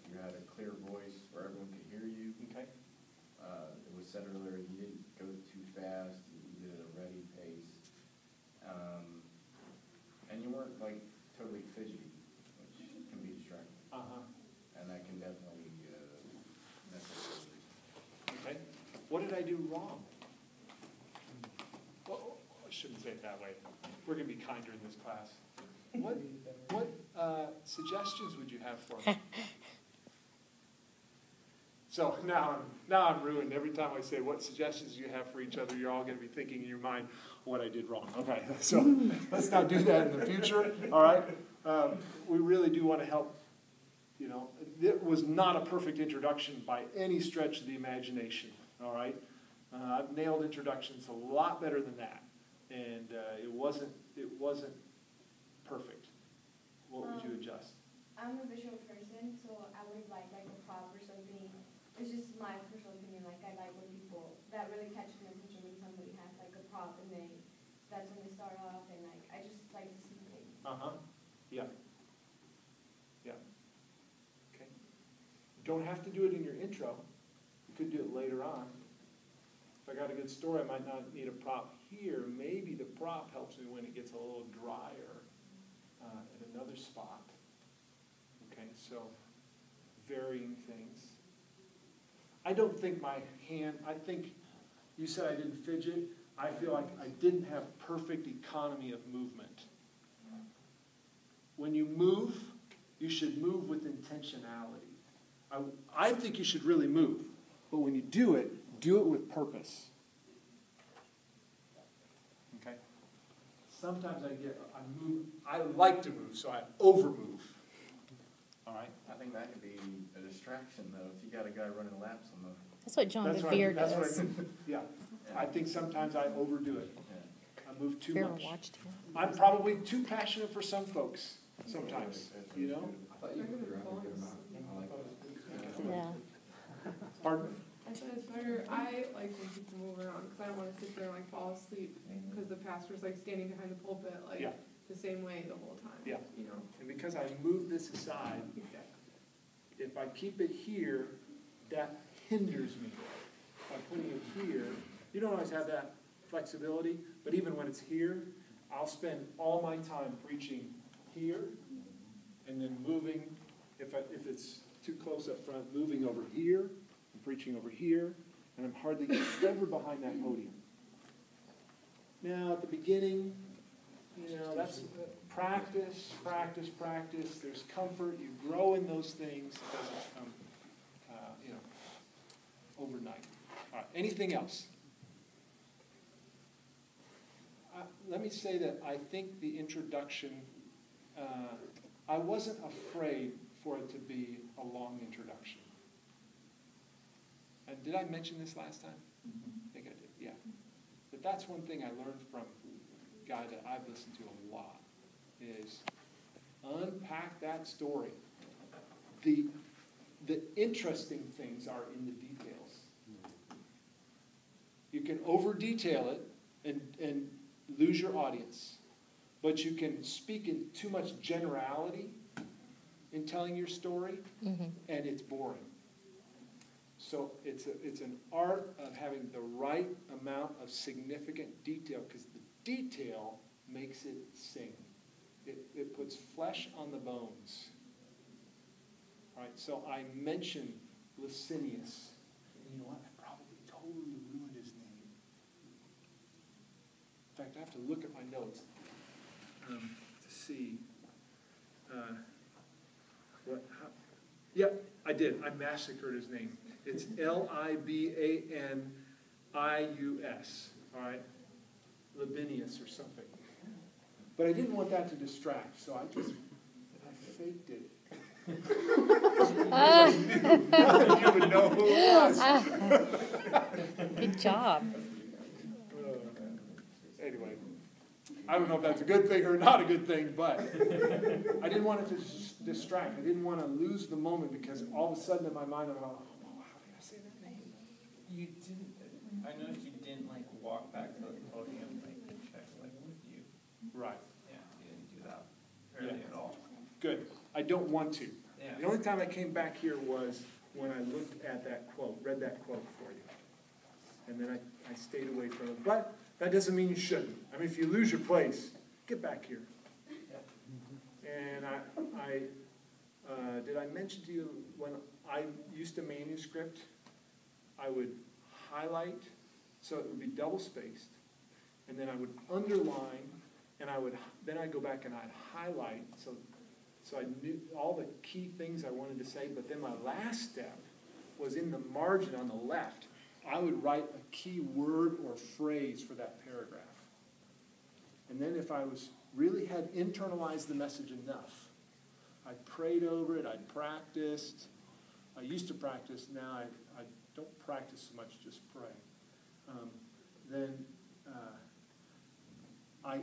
You had a clear voice where everyone could hear you. Okay. It was said earlier you didn't go too fast. You did at a ready pace. And you weren't like totally fidgety, which can be distracting. And that can definitely mess up the release. Okay. What did I do wrong? Well, I shouldn't say it that way. We're going to be kinder in this class. What suggestions would you have for me? So now I'm ruined. Every time I say what suggestions you have for each other, you're all going to be thinking in your mind what I did wrong. Okay, so let's not do that in the future. All right, we really do want to help. You know, it was not a perfect introduction by any stretch of the imagination. All right, I've nailed introductions a lot better than that, and it wasn't perfect. What would you adjust? I'm a visual person, so I would like a prop or something. It's just my personal opinion. Like I like when people that really catches my attention when somebody has like a prop and that's when they start off, and like I just like to see things. Yeah. Yeah. Okay. You don't have to do it in your intro. You could do it later on. If I got a good story, I might not need a prop here. Maybe the prop helps me when it gets a little drier at another spot. Okay, so varying things. I don't think my hand, I think you said I didn't fidget. I feel like I didn't have perfect economy of movement. When you move, you should move with intentionality. I think you should really move, but when you do it with purpose. Okay? Sometimes I move, I like to move, so I overmove. All right? I think that could be a distraction, though, if you got a guy running laps on the... That's what John Bevere does. That's what I think. Yeah. I think sometimes I overdo it. Yeah. I move too much. Watched him. I'm probably too passionate for some folks sometimes, you know? I thought you moved around a good amount. I like that. Yeah. Pardon? I said it's better. I like when people move around because I don't want to sit there and like fall asleep because the pastor's like standing behind the pulpit like the same way the whole time. Yeah. You know. And because I move this aside, if I keep it here, that hinders me. By putting it here, you don't always have that flexibility, but even when it's here, I'll spend all my time preaching here and then moving, if it's too close up front, moving over here and preaching over here, and I'm hardly ever behind that podium. Now, at the beginning, you know, that's practice. There's comfort. You grow in those things. It doesn't come, overnight. All right. Anything else? Let me say that I think the introduction, I wasn't afraid for it to be a long introduction. And did I mention this last time? I think I did, yeah. But that's one thing I learned from a guy that I've listened to a lot, is unpack that story. The interesting things are in the details. You can over-detail it and lose your audience. But you can speak in too much generality in telling your story, and it's boring. So it's an art of having the right amount of significant detail, because the detail makes it sing. It puts flesh on the bones. All right, so I mentioned Licinius. You know what? I probably totally ruined his name. In fact, I have to look at my notes to see yeah, I did. I massacred his name. It's Libanus. All right, Libinius or something. But I didn't want that to distract, so I faked it. You would know who it was. Good job. Anyway, I don't know if that's a good thing or not a good thing, but I didn't want it to distract. I didn't want to lose the moment, because all of a sudden in my mind I'm like, oh, how did I say that name? You didn't. I noticed you didn't like walk back to the podium and check like with you. Right. Yeah, you didn't do that hardly at all. Good. I don't want to. Yeah. The only time I came back here was when I looked at that quote, read that quote for you. And then I stayed away from it. But that doesn't mean you shouldn't. I mean, if you lose your place, get back here. And did I mention to you, when I used a manuscript, I would highlight, so it would be double-spaced, and then I would underline, and then I'd go back and I'd highlight, so I knew all the key things I wanted to say, but then my last step was in the margin on the left. I would write a key word or phrase for that paragraph. And then if I really had internalized the message enough, I prayed over it, I practiced. I used to practice, now I don't practice so much, just pray.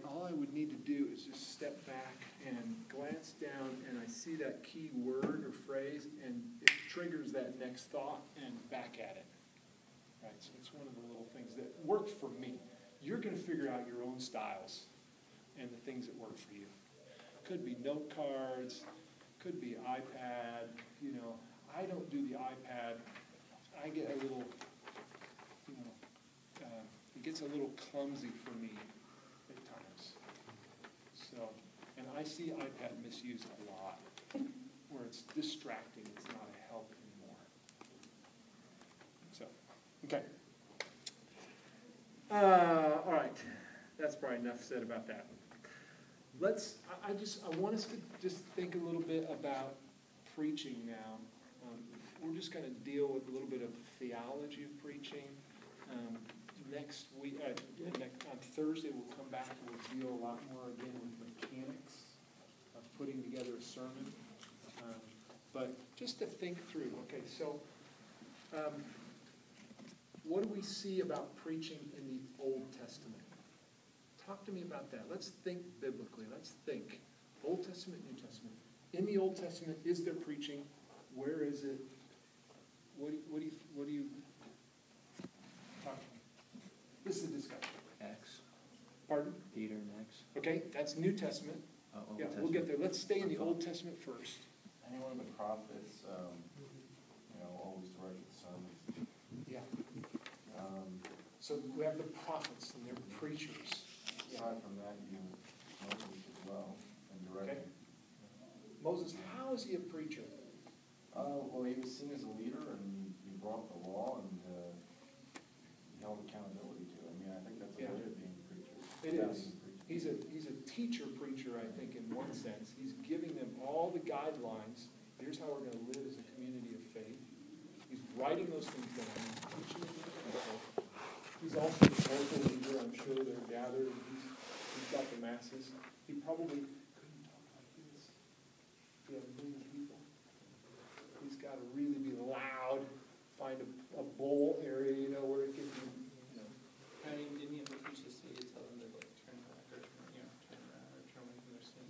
All I would need to do is just step back and glance down, and I see that key word or phrase, and it triggers that next thought and back at it. Right, so it's one of the little things that worked for me. You're going to figure out your own styles and the things that work for you. Could be note cards, could be iPad, you know. I don't do the iPad. I get a little, you know, it gets a little clumsy for me at times. So, and I see iPad misused a lot, where it's distracting, it's not a help anymore. So, okay. All right, that's probably enough said about that. I want us to just think a little bit about preaching now. We're just going to deal with a little bit of theology of preaching. Next week, on Thursday, we'll come back and we'll deal a lot more again with mechanics of putting together a sermon. But just to think through, okay, so what do we see about preaching in the Old Testament? Talk to me about that. Let's think biblically. Let's think Old Testament, New Testament. In the Old Testament, is there preaching? Where is it? What do you talk to me? This is a discussion. X. Pardon? Peter next. Okay, that's New Testament. Old Yeah, Testament. we'll get there. Let's stay in the Old Testament first. Any one of the prophets, always directed sermons. Yeah. So we have the prophets and they're preachers. Aside from that, you Moses as well, and directing. Okay. Moses, how is he a preacher? Well, he was seen as a leader, and he brought the law, and he held accountability to it. I mean, I think that's a way of being a preacher. It is. He's a teacher preacher, I think, in one sense. He's giving them all the guidelines. Here's how we're going to live as a community of faith. He's writing those things down. He's teaching them to the people. He's also the local leader. I'm sure they're gathered, and he's got the masses. He probably couldn't talk like this if you have a million people. He's got to really be loud, find a bowl area, where it can be, I mean, didn't you ever teach the city to tell them to like turn back or turn around or turn away from their sin?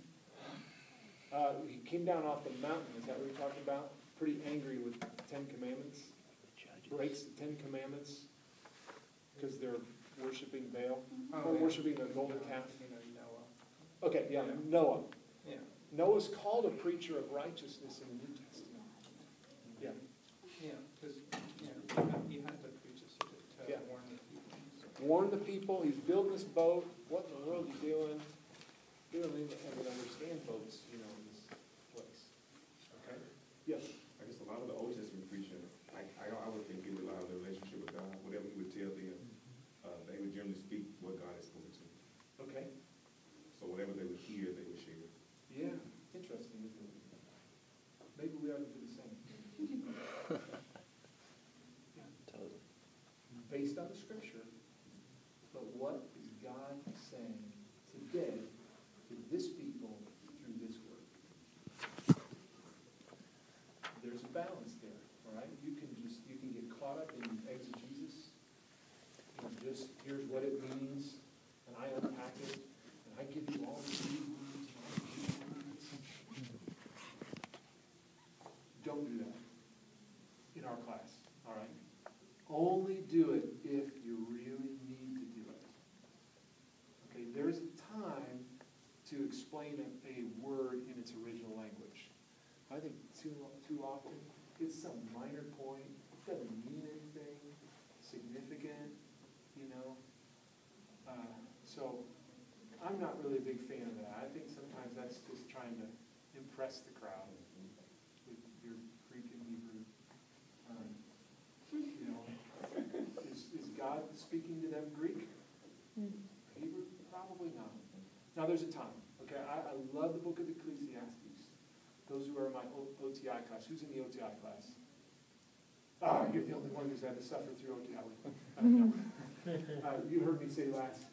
He came down off the mountain, is that what you're talking about? Pretty angry with the Ten Commandments. Breaks the Ten Commandments because they're worshiping Baal, or worshiping the golden calf. Noah. Okay, yeah, Noah. Yeah. Noah's called a preacher of righteousness in the New Testament. Yeah. Yeah, because you had to preach this to Yeah. warn the people. So. Warn the people, he's building this boat, what in the world are you doing? You don't even understand boats, in this place. Okay? Yes. I guess a lot of the Old Testament preaching, I would think it was a lot of the relationship with God. Whatever he would tell them, they would generally speak what God has spoken to. Okay. So whatever they would hear, they would share. Yeah, interesting, isn't it? Maybe we ought to do the same. Yeah. Totally. Based on the scripture, but what is God saying today to this people through this word? There's a balance there, all right? You can get caught up in exegesis, and just here's what it means, and I unpack it, and I give you all the key words. Don't do that in our class, all right? Only do it if you really need to do it. Okay, there's a time to explain a word in its original language. I think too often, it's some minor point, doesn't mean anything significant, you know? So I'm not really a big fan of that. I think sometimes that's just trying to impress the crowd with your Greek and Hebrew. You know, is God speaking to them Greek? Hebrew? Probably not. Now there's a time, okay? I love the book of Ecclesiastes. Those who are in my OTI class. Who's in the OTI class? Ah, you're the only one who's had to suffer through OTI. You heard me say last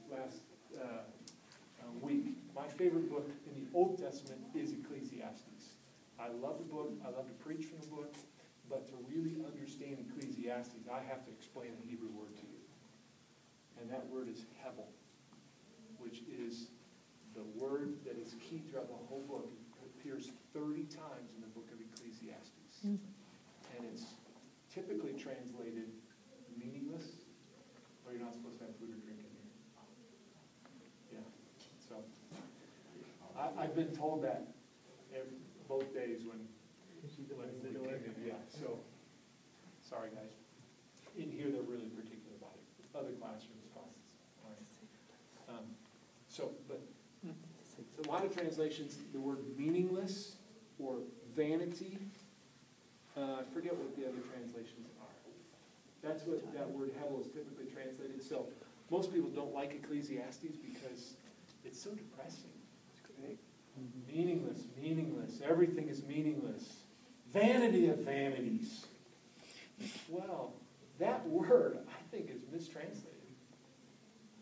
week, my favorite book in the Old Testament is Ecclesiastes. I love the book. I love to preach from the book. But to really understand Ecclesiastes, I have to explain the Hebrew word to you. And that word is hevel, which is the word that is key throughout the whole book. It appears 30 times in the book of Ecclesiastes. And it's typically translated meaningless, or you're not supposed to have food or drink in here. Yeah. So I've been told that both days when we came in. Yeah. So sorry guys. In here they're really particular about it. Other classrooms, classes. All right. But a lot of translations, the word meaningless or vanity. I forget what the other translations are. That's what that word hevel is typically translated. So most people don't like Ecclesiastes because it's so depressing. Meaningless, meaningless. Everything is meaningless. Vanity of vanities. Well, that word, I think, is mistranslated.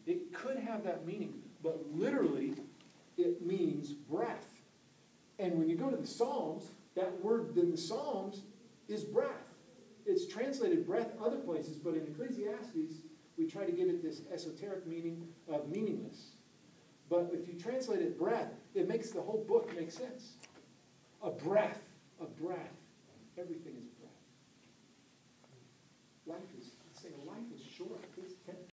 It could have that meaning, but literally, it means breath. And when you go to the Psalms, that word in the Psalms is breath. It's translated breath other places, but in Ecclesiastes, we try to give it this esoteric meaning of meaningless. But if you translate it breath, it makes the whole book make sense. A breath, a breath. Everything is